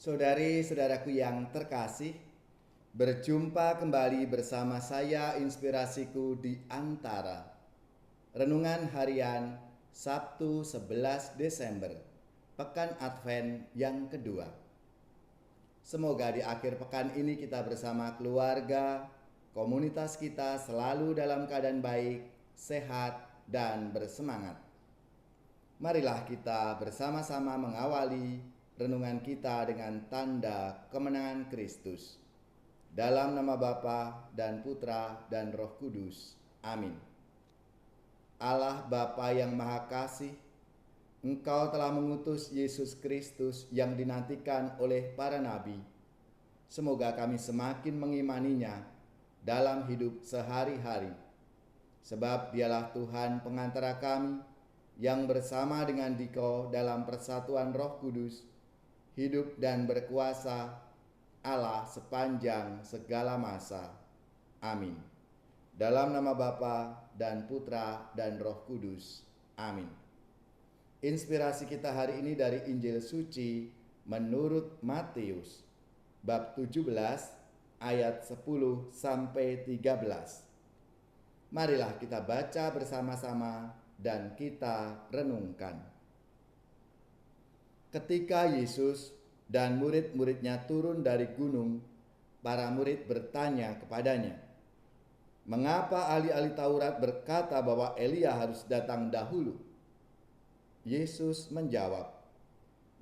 Saudari-saudaraku yang terkasih, berjumpa kembali bersama saya Inspirasiku di Antara. Renungan harian Sabtu 11 Desember, Pekan Advent yang kedua. Semoga di akhir pekan ini kita bersama keluarga, komunitas kita selalu dalam keadaan baik, sehat, dan bersemangat. Marilah kita bersama-sama mengawali renungan kita dengan tanda kemenangan Kristus. Dalam nama Bapa dan Putra dan Roh Kudus. Amin. Allah Bapa yang Maha Kasih, Engkau telah mengutus Yesus Kristus yang dinantikan oleh para nabi. Semoga kami semakin mengimaninya dalam hidup sehari-hari. Sebab dialah Tuhan pengantara kami yang bersama dengan Dikau dalam persatuan Roh Kudus, hidup dan berkuasa Allah sepanjang segala masa. Amin. Dalam nama Bapa dan Putra dan Roh Kudus. Amin. Inspirasi kita hari ini dari Injil Suci menurut Matius bab 17 ayat 10 sampai 13. Marilah kita baca bersama-sama dan kita renungkan. Ketika Yesus dan murid-muridnya turun dari gunung, para murid bertanya kepadanya, "Mengapa ahli-ahli Taurat berkata bahwa Elia harus datang dahulu?" Yesus menjawab,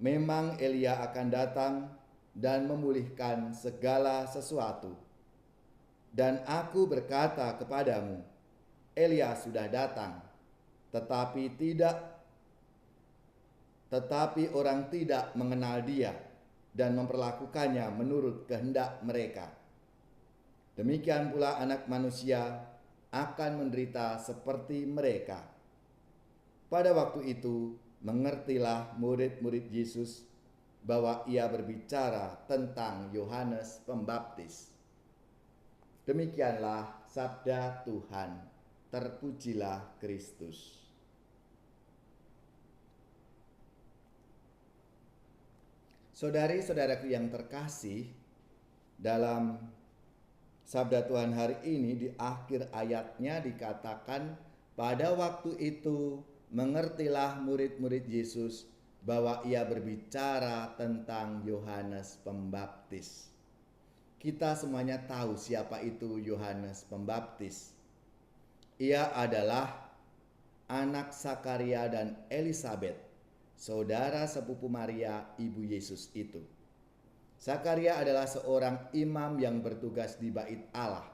"Memang Elia akan datang dan memulihkan segala sesuatu. Dan aku berkata kepadamu, Elia sudah datang, tetapi orang tidak mengenal dia dan memperlakukannya menurut kehendak mereka. Demikian pula Anak Manusia akan menderita seperti mereka." Pada waktu itu mengertilah murid-murid Yesus bahwa ia berbicara tentang Yohanes Pembaptis. Demikianlah sabda Tuhan. Terpujilah Kristus. Saudari-saudaraku yang terkasih, dalam sabda Tuhan hari ini di akhir ayatnya dikatakan, pada waktu itu mengertilah murid-murid Yesus bahwa ia berbicara tentang Yohanes Pembaptis. Kita semuanya tahu siapa itu Yohanes Pembaptis. Ia adalah anak Sakaria dan Elisabet, saudara sepupu Maria, ibu Yesus itu. Sakaria adalah seorang imam yang bertugas di Bait Allah.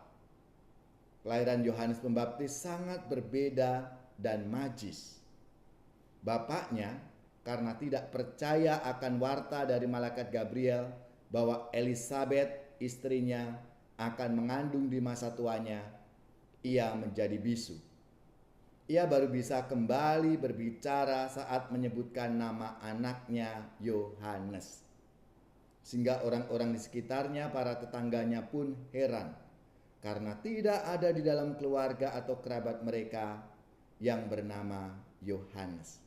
Kelahiran Yohanes Pembaptis sangat berbeda dan majis. Bapaknya karena tidak percaya akan warta dari malaikat Gabriel bahwa Elisabet istrinya akan mengandung di masa tuanya, ia menjadi bisu. Ia baru bisa kembali berbicara saat menyebutkan nama anaknya Yohanes. Sehingga orang-orang di sekitarnya, para tetangganya pun heran karena tidak ada di dalam keluarga atau kerabat mereka yang bernama Yohanes.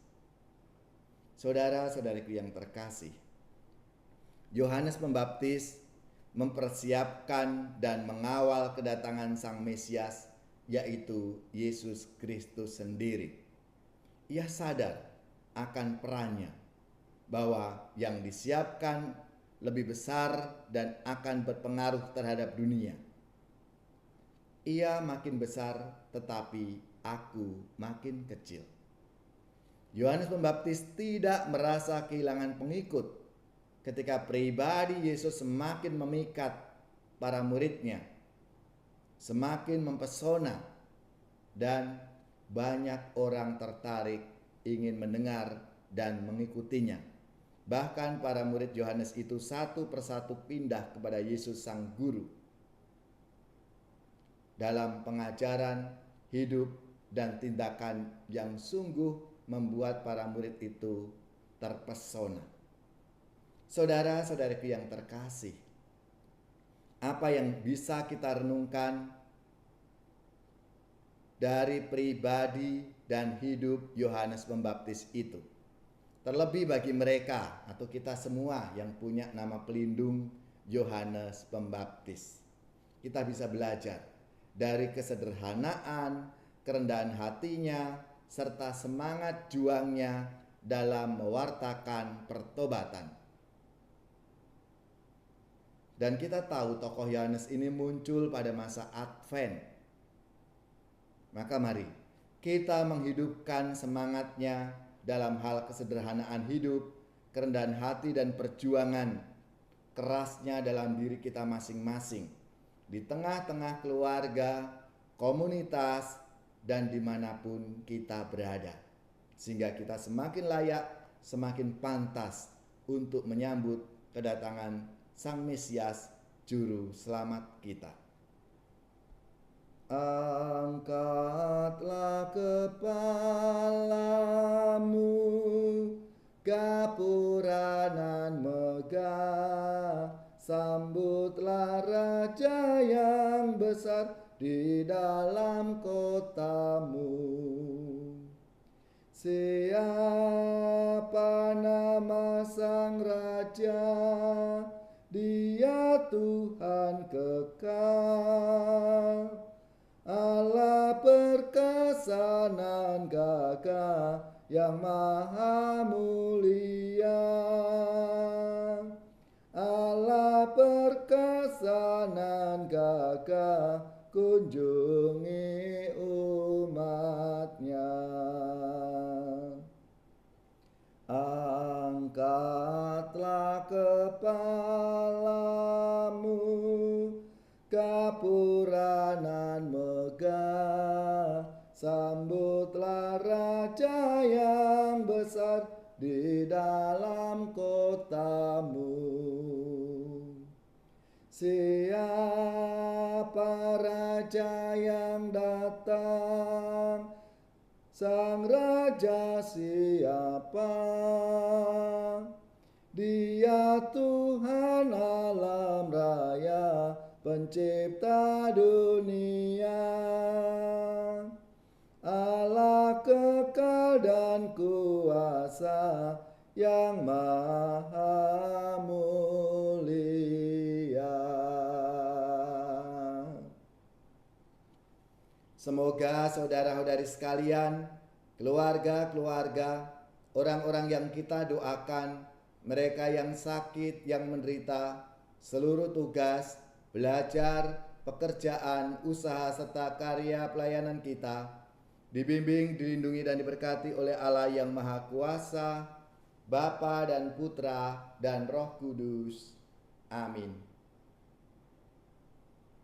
Saudara-saudariku yang terkasih, Yohanes Pembaptis mempersiapkan dan mengawal kedatangan Sang Mesias, yaitu Yesus Kristus sendiri. Ia sadar akan perannya, bahwa yang disiapkan lebih besar dan akan berpengaruh terhadap dunia. Ia makin besar, tetapi aku makin kecil. Yohanes Pembaptis tidak merasa kehilangan pengikut ketika pribadi Yesus semakin memikat para muridnya, semakin mempesona, dan banyak orang tertarik ingin mendengar dan mengikutinya. Bahkan para murid Yohanes itu satu persatu pindah kepada Yesus Sang Guru. Dalam pengajaran, hidup, dan tindakan yang sungguh membuat para murid itu terpesona. Saudara-saudariku yang terkasih, apa yang bisa kita renungkan dari pribadi dan hidup Yohanes Pembaptis itu? Terlebih bagi mereka atau kita semua yang punya nama pelindung Yohanes Pembaptis. Kita bisa belajar dari kesederhanaan, kerendahan hatinya, serta semangat juangnya dalam mewartakan pertobatan. Dan kita tahu tokoh Yohanes ini muncul pada masa Advent. Maka mari kita menghidupkan semangatnya dalam hal kesederhanaan hidup, kerendahan hati dan perjuangan kerasnya dalam diri kita masing-masing, di tengah-tengah keluarga, komunitas, dan dimanapun kita berada. Sehingga kita semakin layak, semakin pantas untuk menyambut kedatangan Sang Mesias, Juru Selamat kita. Angkatlah kepalamu, gapura nan megah, sambutlah Raja yang besar di dalam kotamu. Siapa nama Sang Raja? Dia Tuhan kekal, Allah perkasa nan gagah yang maha mulia. Allah perkasa nan gagah, kunjungi umatnya. Angkatlah kepalamu, gapura nan megah, sambutlah Raja yang besar di dalam kotamu. Siapa Raja yang datang? Sang Raja siapa? Dia Tuhan alam raya, pencipta dunia. Allah kekal dan kuasa, yang maha mulia. Semoga saudara-saudari sekalian, keluarga-keluarga, orang-orang yang kita doakan, mereka yang sakit, yang menderita, seluruh tugas, belajar, pekerjaan, usaha, serta karya pelayanan kita, dibimbing, dilindungi, dan diberkati oleh Allah yang Maha Kuasa, Bapa dan Putra dan Roh Kudus. Amin.